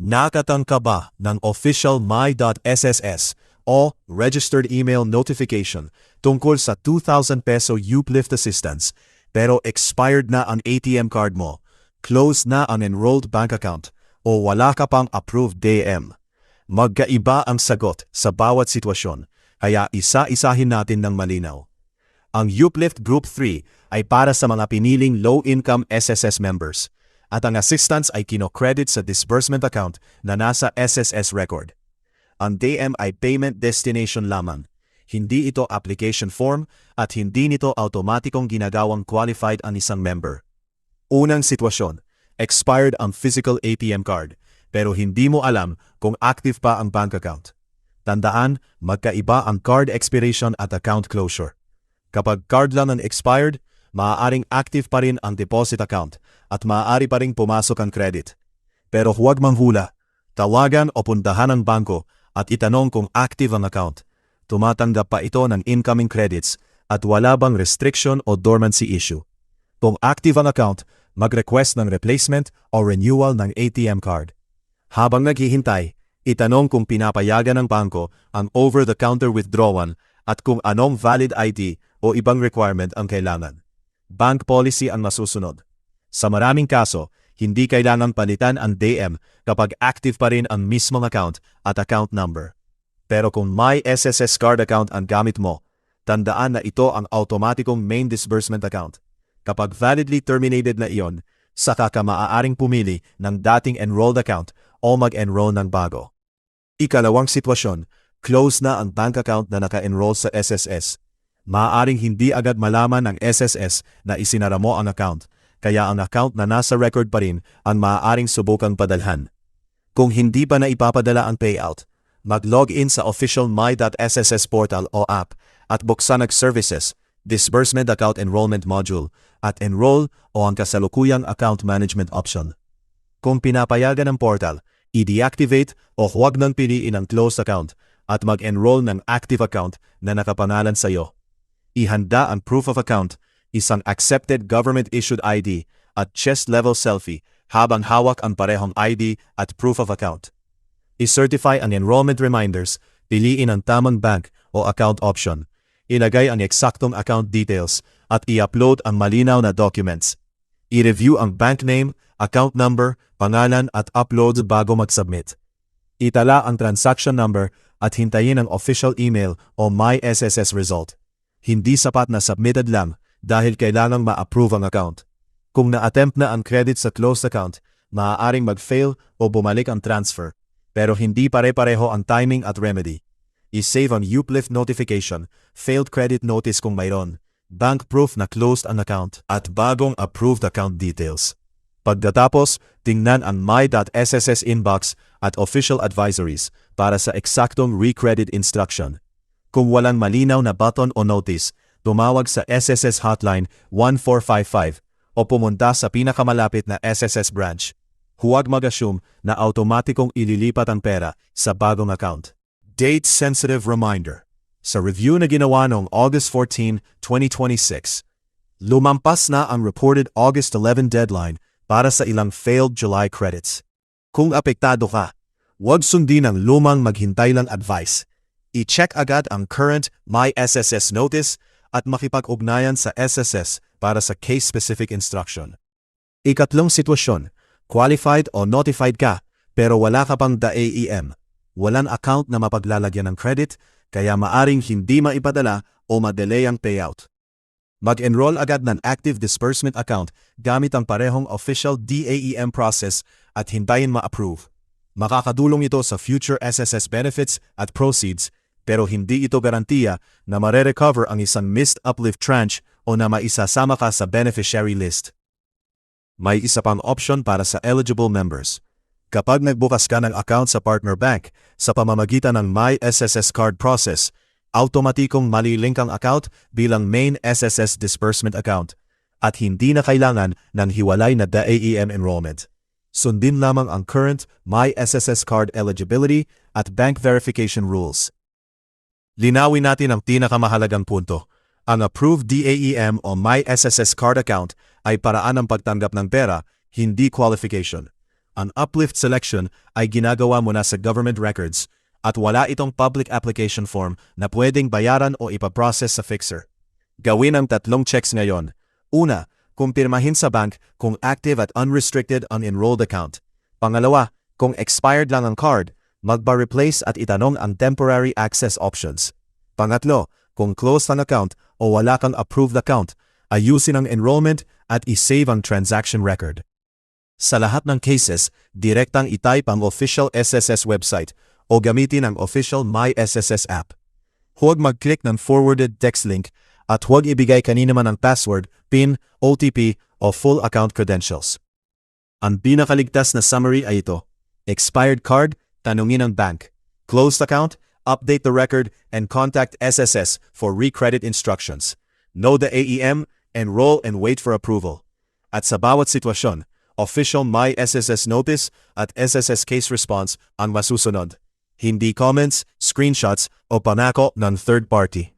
Nakatang ka ba ng official My.SSS o registered email notification tungkol sa 2,000 peso UPLIFT assistance pero expired na ang ATM card mo, closed na ang enrolled bank account o wala ka pang approved DAEM? Magkaiba ang sagot sa bawat sitwasyon, kaya isa-isahin natin ng malinaw. Ang UPLIFT Group 3 ay para sa mga piniling low-income SSS members at ang assistance ay kinocredit sa disbursement account na nasa SSS record. Ang DAEM ay payment destination lamang. Hindi ito application form at hindi nito automatikong ginagawang qualified ang isang member. Unang sitwasyon, expired ang physical ATM card pero hindi mo alam kung active pa ang bank account. Tandaan, magkaiba ang card expiration at account closure. Kapag card lang ang expired, maaaring active pa rin ang deposit account at maaari pa rin pumasok ang credit. Pero huwag manghula, tawagan o puntahan ang bangko at itanong kung active ang account. Tumatanggap pa ito ng incoming credits at wala bang restriction o dormancy issue. Kung active ang account, mag-request ng replacement o renewal ng ATM card. Habang naghihintay, itanong kung pinapayagan ng bangko ang over-the-counter withdrawal at kung anong valid ID o ibang requirement ang kailangan. Bank policy ang masusunod. Sa maraming kaso, hindi kailangang palitan ang DAEM kapag active pa rin ang mismong account at account number. Pero kung My.SSS card account ang gamit mo, tandaan na ito ang automatikong main disbursement account. Kapag validly terminated na iyon, saka ka maaaring pumili ng dating enrolled account o mag-enroll ng bago. Ikalawang sitwasyon, close na ang bank account na naka-enroll sa SSS. Maaaring hindi agad malaman ng SSS na isinara mo ang account, kaya ang account na nasa record pa rin ang maaaring subukang padalhan. Kung hindi pa na ipapadala ang payout, mag-login sa official My.SSS portal o app at buksan ang services, disbursement account enrollment module, at enroll o ang kasalukuyang account management option. Kung pinapayagan ng portal, i-deactivate o huwag nang piliin ang closed account at mag-enroll ng active account na nakapangalan sa iyo. Ihanda ang proof of account, isang accepted government-issued ID at chest-level selfie habang hawak ang parehong ID at proof of account. I-certify ang enrollment reminders, piliin ang tamang bank o account option, ilagay ang eksaktong account details at i-upload ang malinaw na documents. I-review ang bank name, account number, pangalan at upload bago mag-submit. Itala ang transaction number at hintayin ang official email o My.SSS result. Hindi sapat na submitted lang dahil kailangang ma-approve ang account. Kung na-attempt na ang credit sa closed account, maaaring mag-fail o bumalik ang transfer, pero hindi pare-pareho ang timing at remedy. I-save ang UPLIFT notification, failed credit notice kung mayroon, bank proof na closed ang account, at bagong approved account details. Pagkatapos, tingnan ang My.SSS inbox at official advisories para sa eksaktong re-credit instruction. Kung walang malinaw na button o notice, tumawag sa SSS Hotline 1455 o pumunta sa pinakamalapit na SSS branch. Huwag mag-assume na automatikong ililipat ang pera sa bagong account. Date-sensitive reminder. Sa review na ginawa noong August 14, 2026, lumampas na ang reported August 11 deadline para sa ilang failed July credits. Kung apektado ka, huwag sundin ang lumang maghintay lang advice. I-check agad ang current My.SSS notice at makipag-ugnayan sa SSS para sa case-specific instruction. Ikatlong sitwasyon, qualified o notified ka pero wala ka pang DAEM. Walang account na mapaglalagyan ng credit kaya maaring hindi maipadala o madelay ang payout. Mag-enroll agad ng active disbursement account gamit ang parehong official DAEM process at hintayin ma-approve. Makakadulong ito sa future SSS benefits at proceeds, pero hindi ito garantiya na mare-recover ang isang missed uplift tranche o na maisasama ka sa beneficiary list. May isa pang option para sa eligible members. Kapag nagbukas ka ng account sa partner bank sa pamamagitan ng My.SSS card process, automatikong malilink ang account bilang main SSS disbursement account at hindi na kailangan ng hiwalay na DAEM enrollment. Sundin lamang ang current My.SSS card eligibility at bank verification rules. Linawin natin ang pinakamahalagang punto. Ang approved DAEM o My.SSS card account ay paraan ng pagtanggap ng pera, hindi qualification. Ang uplift selection ay ginagawa mo na sa government records at wala itong public application form na pwedeng bayaran o ipaprocess sa fixer. Gawin ang tatlong checks ngayon. Una, kumpirmahin sa bank kung active at unrestricted ang enrolled account. Pangalawa, kung expired lang ang card, magpa-replace at itanong ang temporary access options. Pangatlo, kung closed ang account o wala kang approved account, ayusin ang enrollment at isave ang transaction record. Sa lahat ng cases, direktang itype ang official SSS website o gamitin ang official My.SSS app. Huwag mag-click ng forwarded text link at huwag ibigay kanina man ang password, PIN, OTP o full account credentials. Ang pinakaligtas na summary ay ito. Expired card, tanungin ang bank. Closed account, update the record and contact SSS for recredit instructions. Know the AEM, enroll and wait for approval. At sa bawat sitwasyon, official My.SSS notice at SSS case response ang masusunod. Hindi comments, screenshots o panako ng third party.